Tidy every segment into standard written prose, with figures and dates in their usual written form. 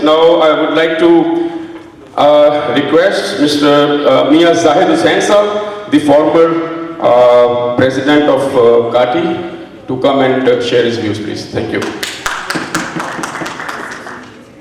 Now I would like to request Mr. Mia Zahid Hussain Sahab, the former president of CATI, to come and share his views, please. Thank you.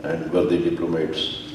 and worthy diplomats,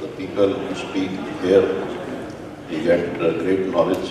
the people who speak here, you get great knowledge.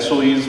SOEs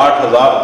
8000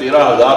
13000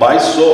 2200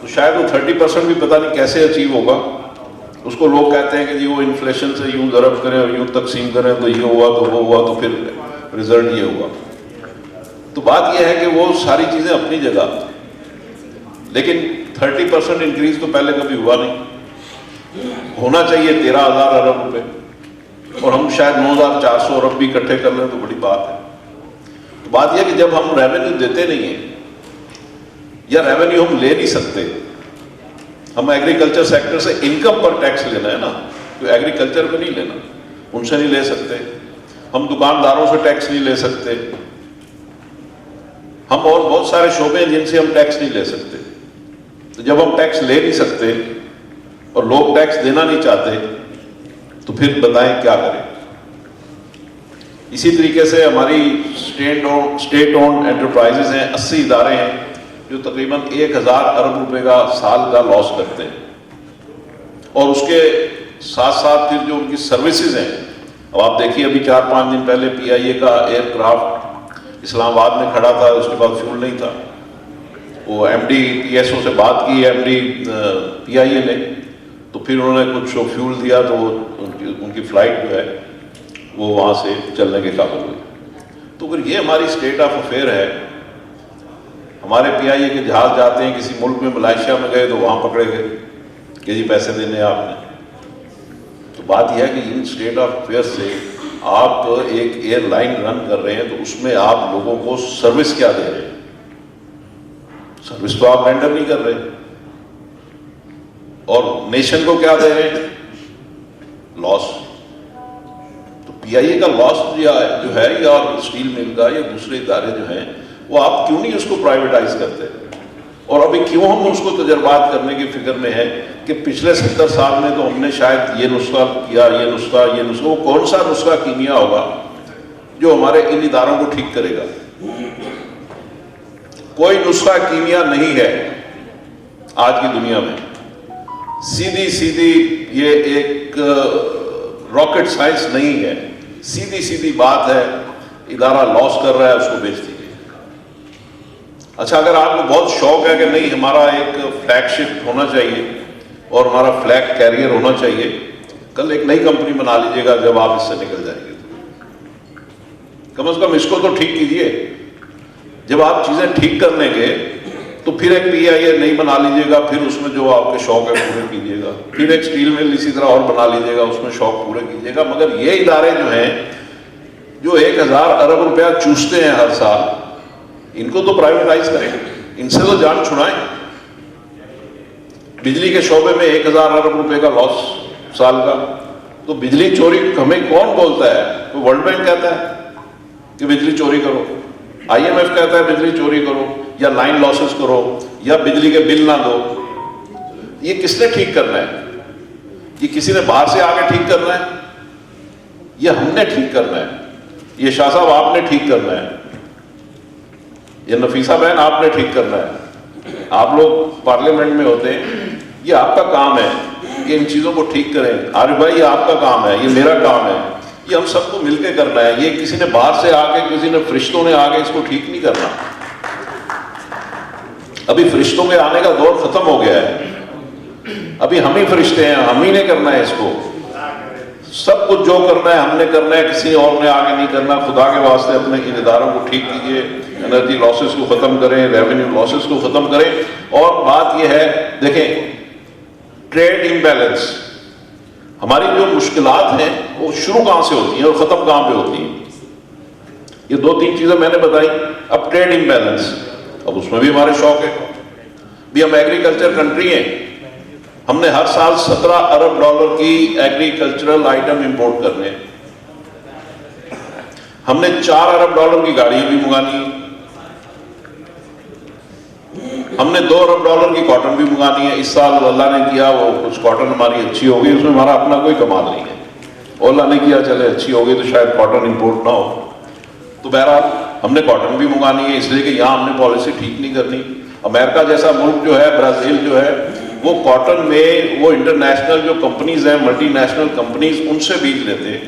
تو شاید وہ 30% بھی پتہ نہیں کیسے achieve ہوگا. اس کو لوگ کہتے ہیں کہ جی وہ انفلیشن سے یوں ضرب کریں اور یوں تقسیم کریں تو یہ ہوا تو وہ ہوا تو پھر رزلٹ یہ ہوا. تو بات یہ ہے کہ وہ ساری چیزیں اپنی جگہ, لیکن 30% انکریز تو پہلے کبھی ہوا نہیں. ہونا چاہیے 13,000 ارب روپے, اور ہم شاید 9,400 ارب بھی اکٹھے کر لیں تو بڑی بات ہے. تو بات یہ کہ جب ہم ریونیو دیتے نہیں ہیں یا ریونیو ہم لے نہیں سکتے, ہم ایگریکلچر سیکٹر سے انکم پر ٹیکس لینا ہے نا, تو ایگریکلچر پہ نہیں لینا, ان سے نہیں لے سکتے. ہم دکانداروں سے ٹیکس نہیں لے سکتے. ہم اور بہت سارے شعبے ہیں جن سے ہم ٹیکس نہیں لے سکتے. تو جب ہم ٹیکس لے نہیں سکتے اور لوگ ٹیکس دینا نہیں چاہتے تو پھر بتائیں کیا کریں. اسی طریقے سے ہماری اسٹیٹ اونڈ انٹرپرائزز ہیں, 80 ادارے ہیں جو تقریباً 1,000 ارب روپے کا سال کا لاس کرتے ہیں. اور اس کے ساتھ ساتھ پھر جو ان کی سروسز ہیں, اب آپ دیکھیے ابھی 4-5 دن پہلے PIA کا ایئر کرافٹ اسلام آباد میں کھڑا تھا, اس کے بعد فیول نہیں تھا. وہ MD PSO سے بات کی MD PIA نے, تو پھر انہوں نے کچھ فیول دیا تو ان کی فلائٹ جو ہے وہ وہاں سے چلنے کے قابل ہوئی. تو اگر یہ ہماری اسٹیٹ آف افیئر ہے, ہمارے PIA کے جہاز جاتے ہیں کسی ملک میں, ملائیشیا میں گئے تو وہاں پکڑے گئے کہ جی پیسے دینے آپ نے. تو بات یہ ہے کہ ان اسٹیٹ آف افیئر سے آپ ایک ایئر لائن رن کر رہے ہیں تو اس میں آپ لوگوں کو سروس کیا دے رہے ہیں؟ سروس تو آپ رینڈر نہیں کر رہے. اور نیشن کو کیا دے رہے ہیں؟ لاس. تو PIA کا لاس جو ہے یا اسٹیل مل کا یا دوسرے ادارے جو ہیں وہ آپ کیوں نہیں اس کو پرائیویٹائز کرتے؟ اور ابھی کیوں ہم اس کو تجربات کرنے کی فکر میں ہے کہ پچھلے 70 سال میں تو ہم نے شاید یہ نسخہ کیا, یہ نسخہ, وہ کون سا نسخہ کیمیا ہوگا جو ہمارے ان اداروں کو ٹھیک کرے گا؟ کوئی نسخہ کیمیا نہیں ہے آج کی دنیا میں. سیدھی یہ ایک راکٹ سائنس نہیں ہے, سیدھی بات ہے. ادارہ لاس کر رہا ہے, اس کو بیچ دیجیے. اچھا, اگر آپ کو بہت شوق ہے کہ نہیں ہمارا ایک فلیگ شپ ہونا چاہیے اور ہمارا فلیگ کیریئر ہونا چاہیے, کل ایک نئی کمپنی بنا لیجیے گا جب آپ اس سے نکل جائیں گے. کم از کم اس کو تو ٹھیک کیجیے. جب آپ چیزیں ٹھیک کر لیں گے تو پھر ایک PIA نہیں بنا لیجیے گا, پھر اس میں جو آپ کے شوق ہے پورے کیجیے گا. پھر ایک اسٹیل مل اسی طرح اور بنا لیجیے گا, اس میں شوق پورے کیجیے گا. مگر یہ ادارے جو ہیں جو 1,000 ارب روپیہ چوستے ہیں ہر سال, ان کو تو پرائیویٹائز کریں, ان سے تو جان چھڑائیں. بجلی کے شعبے میں 1,000 ارب روپے کا لاس سال کا, تو بجلی چوری ہمیں کون بولتا ہے؟ تو ورلڈ بینک کہتا ہے کہ بجلی چوری کرو, IMF کہتا ہے بجلی چوری کرو یا لائن لاسز کرو یا بجلی کے بل نہ دو. یہ کس نے ٹھیک کرنا ہے؟ یہ کسی نے باہر سے آ کے ٹھیک کرنا ہے یا ہم نے ٹھیک کرنا ہے؟ یہ شاہ صاحب آپ نے ٹھیک کرنا ہے, یہ نفیسہ بہن آپ نے ٹھیک کرنا ہے. آپ لوگ پارلیمنٹ میں ہوتے ہیں, یہ آپ کا کام ہے کہ ان چیزوں کو ٹھیک کریں. عارف بھائی یہ آپ کا کام ہے, یہ میرا کام ہے, یہ ہم سب کو مل کے کرنا ہے. یہ کسی نے باہر سے آ کے, کسی نے فرشتوں نے آ کے اس کو ٹھیک نہیں کرنا. ابھی فرشتوں کے آنے کا دور ختم ہو گیا ہے, ابھی ہم ہی فرشتے ہیں, ہم ہی نے کرنا ہے اس کو. سب کچھ جو کرنا ہے ہم نے کرنا ہے, کسی اور نے آگے نہیں کرنا. خدا کے واسطے اپنے ان اداروں کو ٹھیک کیجیے, انرجی لاسز کو ختم کریں, ریونیو لاسز کو ختم کریں. اور بات یہ ہے, دیکھیں ٹریڈ امبیلنس, ہماری جو مشکلات ہیں وہ شروع کہاں سے ہوتی ہیں اور ختم کہاں پہ ہوتی ہیں؟ یہ 2-3 چیزیں میں نے بتائی. اب ٹریڈ امبیلنس, اب اس میں بھی ہمارے شوق ہے. بھی ہم ایگریکلچر کنٹری ہیں, ہم نے ہر سال 17 ارب ڈالر کی ایگریکلچرل آئٹم امپورٹ کرنے ہیں. ہم نے 4 ارب ڈالر کی گاڑیاں بھی منگانی ہیں. ہم نے 2 ارب ڈالر کی کاٹن بھی منگانی ہے. اس سال اللہ نے کیا وہ کچھ کاٹن ہماری اچھی ہو گئی, اس میں ہمارا اپنا کوئی کمال نہیں ہے. اللہ نے کیا چلے اچھی ہو گئی تو شاید کاٹن امپورٹ نہ ہو. تو بہرحال ہم نے کاٹن بھی منگانی ہے, اس لیے کہ یہاں ہم نے پالیسی ٹھیک نہیں کرنی. امریکہ جیسا ملک جو ہے, برازیل جو ہے, وہ کاٹن میں وہ انٹرنیشنل جو کمپنیز ہیں, ملٹی نیشنل کمپنیز, ان سے بیج لیتے ہیں.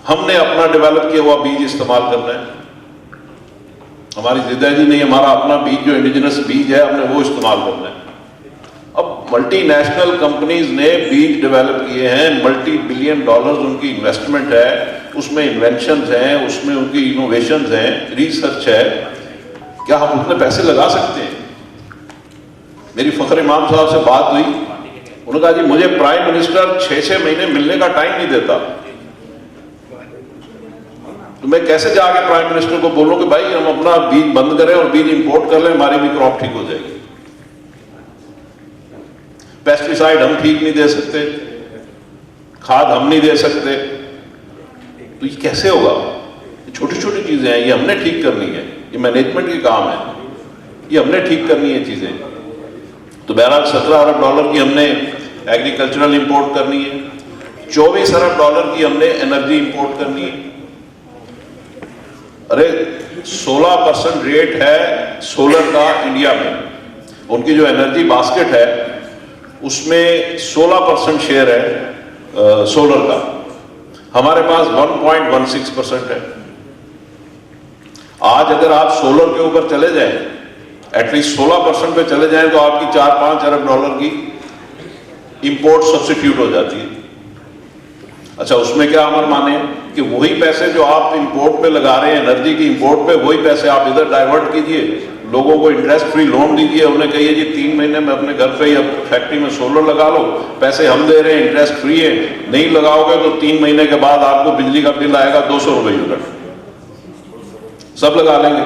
ہم نے اپنا ڈیولپ کیا ہوا بیج استعمال کرنا ہے. ہماری ضد ہے جی نہیں ہمارا اپنا بیج جو انڈیجنس بیج ہے ہم نے وہ استعمال کرنا ہے. اب ملٹی نیشنل کمپنیز نے بیج ڈیولپ کیے ہیں, ملٹی بلین ڈالرز ان کی انویسٹمنٹ ہے, اس میں انوینشنز ہیں, اس میں ان کی انوویشنز ہیں, ریسرچ ہے. کیا ہم اتنے پیسے لگا سکتے ہیں؟ میری فخر امام صاحب سے بات ہوئی, انہوں نے کہا جی مجھے پرائم منسٹر 6 مہینے ملنے کا ٹائم نہیں دیتا, تو میں کیسے جا کے پرائم منسٹر کو بولوں کہ بھائی ہم اپنا بیج بند کریں اور بیج امپورٹ کر لیں, ہماری بھی کراپ ٹھیک ہو جائے گی. پیسٹیسائڈ ہم ٹھیک نہیں دے سکتے, کھاد ہم نہیں دے سکتے, تو یہ کیسے ہوگا؟ یہ چھوٹی چھوٹی چیزیں ہیں, یہ ہم نے ٹھیک کرنی ہے, یہ مینجمنٹ کے کام ہے, یہ ہم نے ٹھیک کرنی ہے چیزیں. تو بہرحال $17 ارب کی ہم نے ایگریکلچرل امپورٹ کرنی ہے, $24 ارب کی ہم نے انرجی امپورٹ کرنی ہے. ارے 16% ریٹ ہے سولر کا انڈیا میں, ان کی جو انرجی باسکٹ ہے اس میں 16% شیئر ہے سولر کا, ہمارے پاس 1.16% ہے. آج اگر آپ سولر کے اوپر چلے جائیں, ایٹ لیسٹ 16% پہ چلے جائیں, تو آپ کی $4-5 ارب کی امپورٹ سبسٹیٹیوٹ ہو جاتی ہے. اچھا اس میں کیا عمل مانے کہ وہی پیسے جو آپ امپورٹ پہ لگا رہے ہیں, انرجی کی امپورٹ پہ, وہی پیسے آپ ادھر ڈائیورٹ کیجئے, لوگوں کو انٹرسٹ فری لون دیجئے, انہیں کہیے جی 3 مہینے میں اپنے گھر پہ یا فیکٹری میں سولر لگا لو, پیسے ہم دے رہے ہیں, انٹرسٹ فری ہے, نہیں لگاؤ گے تو 3 مہینے کے بعد آپ کو بجلی کا بل آئے گا $200 یونٹ, سب لگا لیں گے.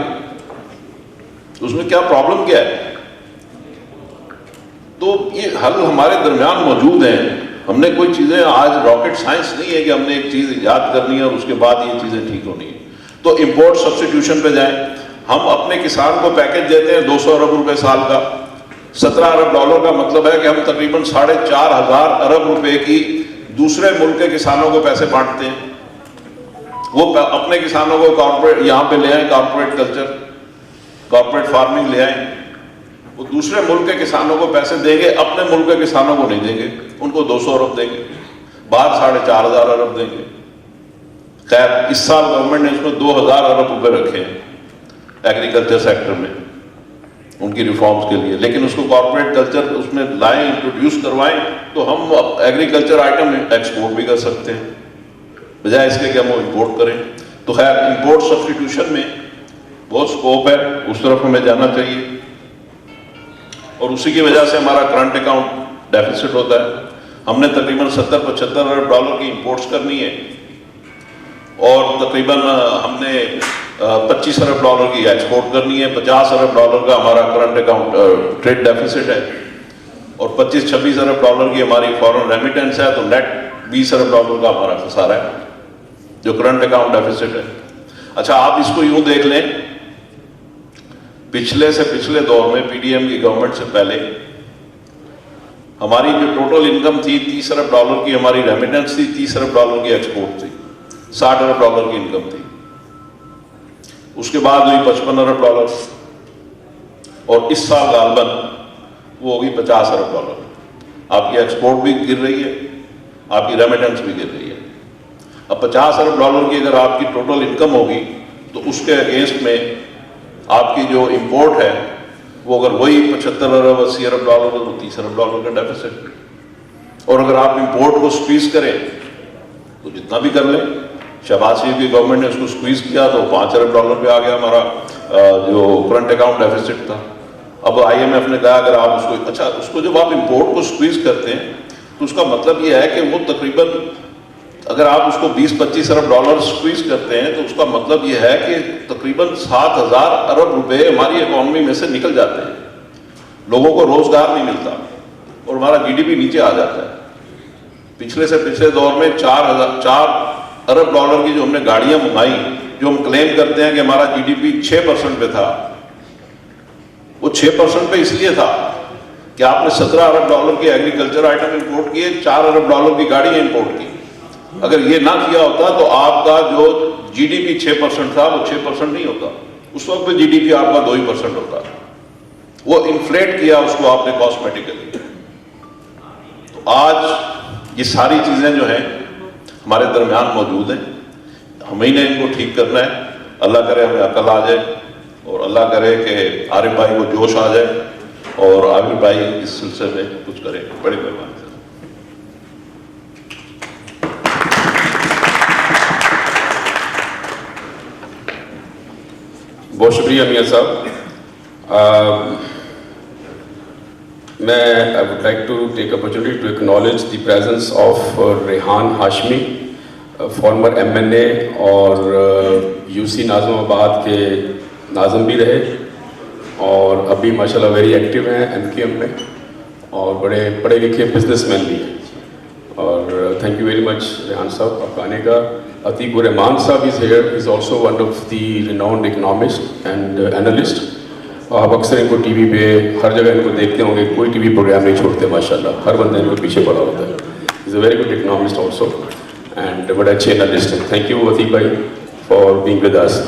اس میں کیا پرابلم کیا ہے؟ تو یہ حل ہمارے درمیان موجود ہیں. ہم نے کوئی چیزیں, آج راکٹ سائنس نہیں ہے کہ ہم نے ایک چیز ایجاد کرنی ہے اور اس کے بعد یہ چیزیں ٹھیک ہونی ہے. تو امپورٹ سبسٹیٹیوشن پہ جائیں. ہم اپنے کسان کو پیکج دیتے ہیں $200 ارب سال کا, $17 ارب کا مطلب ہے کہ ہم تقریباً 4,500 ارب کی دوسرے ملک کے کسانوں کو پیسے بانٹتے ہیں. وہ اپنے کسانوں کو کارپوریٹ یہاں پہ لے آئیں, کارپوریٹ کلچر, کارپوریٹ فارمنگ لے آئیں, وہ دوسرے ملک کے کسانوں کو پیسے دیں گے, اپنے ملک کے کسانوں کو نہیں دیں گے, ان کو 200 ارب دیں گے, باہر 4,500 ارب دیں گے. خیر اس سال گورنمنٹ نے اس میں 2,000 ارب روپے رکھے ہیں ایگریکلچر سیکٹر میں ان کی ریفارمز کے لیے, لیکن اس کو کارپوریٹ کلچر اس میں لائیں, انٹروڈیوس کروائیں, تو ہم ایگریکلچر آئٹم ایکسپورٹ بھی کر سکتے ہیں بجائے اس کے کہ ہم وہ امپورٹ کریں. تو خیر امپورٹ سبسٹیٹیوشن میں بہت سکوپ ہے, اس طرف ہمیں جانا چاہیے, اور اسی کی وجہ سے ہمارا کرنٹ اکاؤنٹ ڈیفیسٹ ہوتا ہے. ہم نے تقریباً $70-75 ارب کی امپورٹس کرنی ہے, اور تقریباً ہم نے $25 ارب کی ایکسپورٹ کرنی ہے. $50 ارب کا ہمارا کرنٹ اکاؤنٹ ٹریڈ ڈیفیسٹ ہے, اور $25-26 ارب کی ہماری فورن ریمیٹنس ہے, تو نیٹ $20 ارب کا ہمارا خسارہ ہے جو کرنٹ اکاؤنٹ ڈیفیسٹ ہے. اچھا آپ اس کو یوں دیکھ لیں, پچھلے سے پچھلے دور میں پی ڈی ایم کی گورنمنٹ سے پہلے ہماری جو ٹوٹل انکم تھی $30 ارب کی ہماری ریمیٹنس تھی, $30 ارب کی ایکسپورٹ تھی, $60 ارب کی انکم تھی. اس کے بعد ہوئی $55 ارب, اور اس سال غالباً وہ ہوگی $50 ارب. آپ کی ایکسپورٹ بھی گر رہی ہے, آپ کی ریمیٹنس بھی گر رہی ہے. اب $50 ارب کی اگر آپ کی ٹوٹل انکم ہوگی تو اس کے اگینسٹ میں آپ کی جو امپورٹ ہے وہ اگر وہی $75 ارب 80 ارب تو $30 ارب کا ڈیفیسٹ. اور اگر آپ امپورٹ کو سکویز کریں تو جتنا بھی کر لیں, شہباز شریف کی گورنمنٹ نے اس کو سکویز کیا تو $5 ارب پہ آ گیا ہمارا جو کرنٹ اکاؤنٹ ڈیفیسٹ تھا. اب آئی ایم ایف نے کہا اگر آپ اس کو, اچھا اس کو جب آپ امپورٹ کو سکویز کرتے ہیں تو اس کا مطلب یہ ہے کہ وہ تقریباً اگر آپ اس کو 20-25 ارب سکویز کرتے ہیں تو اس کا مطلب یہ ہے کہ تقریباً 7,000 ارب روپے ہماری اکانومی میں سے نکل جاتے ہیں, لوگوں کو روزگار نہیں ملتا اور ہمارا جی ڈی پی نیچے آ جاتا ہے. پچھلے سے پچھلے دور میں 4 ارب ڈالر کی جو ہم نے گاڑیاں منگائی, جو ہم کلیم کرتے ہیں کہ ہمارا جی ڈی پی 6% پہ تھا, وہ 6% پہ اس لیے تھا کہ آپ نے 17 ارب ڈالر کی ایگریکلچر آئٹم امپورٹ کیے, 4 ارب ڈالر کی گاڑیاں امپورٹ کی. اگر یہ نہ کیا ہوتا تو آپ کا جو جی ڈی پی 6% تھا وہ 6% نہیں ہوتا, اس وقت پہ جی ڈی پی آپ کا 2% ہوتا. وہ انفلیٹ کیا اس کو آپ نے کاسمیٹیکلی. تو آج یہ ساری چیزیں جو ہیں ہمارے درمیان موجود ہیں, ہمیں نے ان کو ٹھیک کرنا ہے. اللہ کرے ہمیں عقل آ جائے اور اللہ کرے کہ عارف بھائی کو جوش آ جائے اور عامر بھائی اس سلسلے میں کچھ کریں. بڑی مہربانی. بہت شکریہ میاں صاحب. میں I would like to take opportunity to acknowledge the presence of Rehan Hashmi, former MNA اور UC ناظم آباد کے ناظم بھی رہے اور ابھی ماشاءاللہ ویری ایکٹیو ہیں MQM میں اور بڑے پڑھے لکھے بزنس مین بھی ہیں. اور thank you very much Rehan صاحب آپ آنے کا. عتیق الرحمان صاحب is here, is also one of the renowned economist and analyst. آپ اکثر ان کو ٹی وی پہ ہر جگہ ان کو دیکھتے ہوں گے, کوئی ٹی وی پروگرام نہیں چھوڑتے ماشاءاللہ, ہر بندہ ان کو پیچھے پڑا ہوتا ہے. Is a very good economist also and بڑے اچھے اینالسٹ ہیں. تھینک یو عتیق بھائی فار بینگ ود اس.